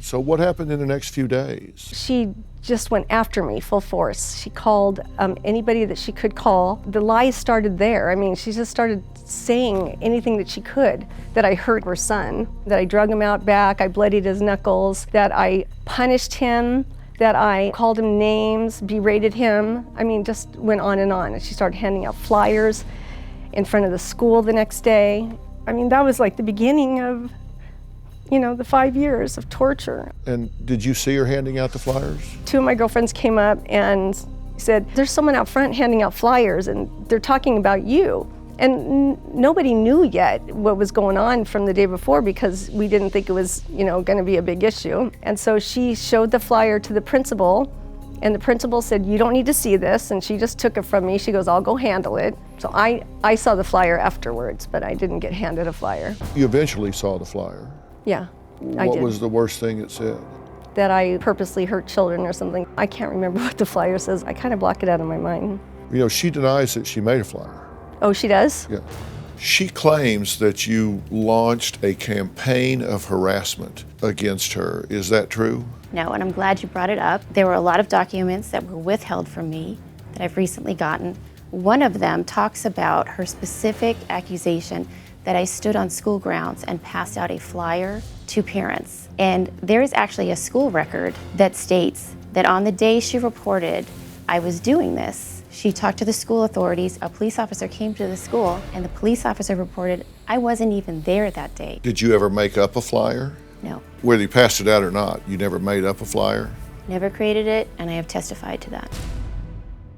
So what happened in the next few days? She just went after me full force. She called anybody that she could call. The lies started there. I mean, she just started saying anything that she could, that I hurt her son, that I drug him out back, I bloodied his knuckles, that I punished him, that I called him names, berated him. I mean, just went on. And she started handing out flyers in front of the school the next day. I mean, that was like the beginning of, the 5 years of torture. And did you see her handing out the flyers? Two of my girlfriends came up and said, there's someone out front handing out flyers and they're talking about you. And nobody knew yet what was going on from the day before because we didn't think it was, going to be a big issue. And so she showed the flyer to the principal, and the principal said, you don't need to see this, and she just took it from me. She goes, I'll go handle it. So I saw the flyer afterwards, but I didn't get handed a flyer. You eventually saw the flyer. Yeah, I did. What was the worst thing it said? That I purposely hurt children or something. I can't remember what the flyer says. I kind of block it out of my mind. She denies that she made a flyer. Oh, she does? Yeah. She claims that you launched a campaign of harassment against her. Is that true? No, and I'm glad you brought it up. There were a lot of documents that were withheld from me that I've recently gotten. One of them talks about her specific accusation that I stood on school grounds and passed out a flyer to parents. And there is actually a school record that states that on the day she reported I was doing this, she talked to the school authorities, a police officer came to the school, and the police officer reported I wasn't even there that day. Did you ever make up a flyer? No. Whether you passed it out or not, you never made up a flyer? Never created it, and I have testified to that.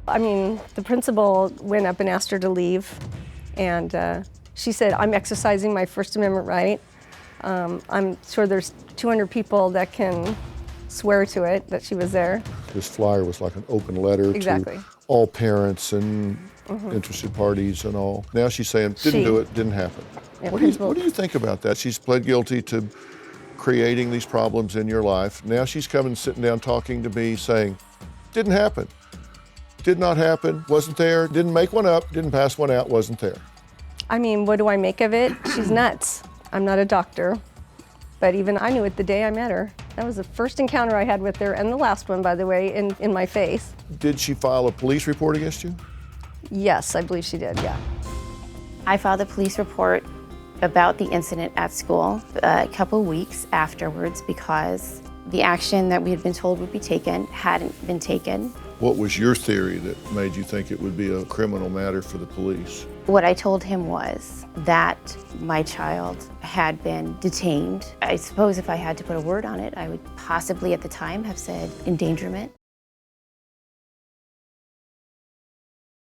I mean, the principal went up and asked her to leave, and she said, I'm exercising my First Amendment right. I'm sure there's 200 people that can swear to it, that she was there. This flyer was like an open letter to all parents and interested parties and all. Now she's saying, didn't do it, didn't happen. Yeah, what do you think about that? She's pled guilty to creating these problems in your life. Now she's coming, sitting down, talking to me, saying, didn't happen. Did not happen, wasn't there, didn't make one up, didn't pass one out, wasn't there. I mean, what do I make of it? She's nuts. I'm not a doctor, but even I knew it the day I met her. That was the first encounter I had with her, and the last one, by the way, in my face. Did she file a police report against you? Yes, I believe she did, yeah. I filed a police report about the incident at school a couple weeks afterwards because the action that we had been told would be taken hadn't been taken. What was your theory that made you think it would be a criminal matter for the police? What I told him was that my child had been detained. I suppose if I had to put a word on it, I would possibly at the time have said endangerment.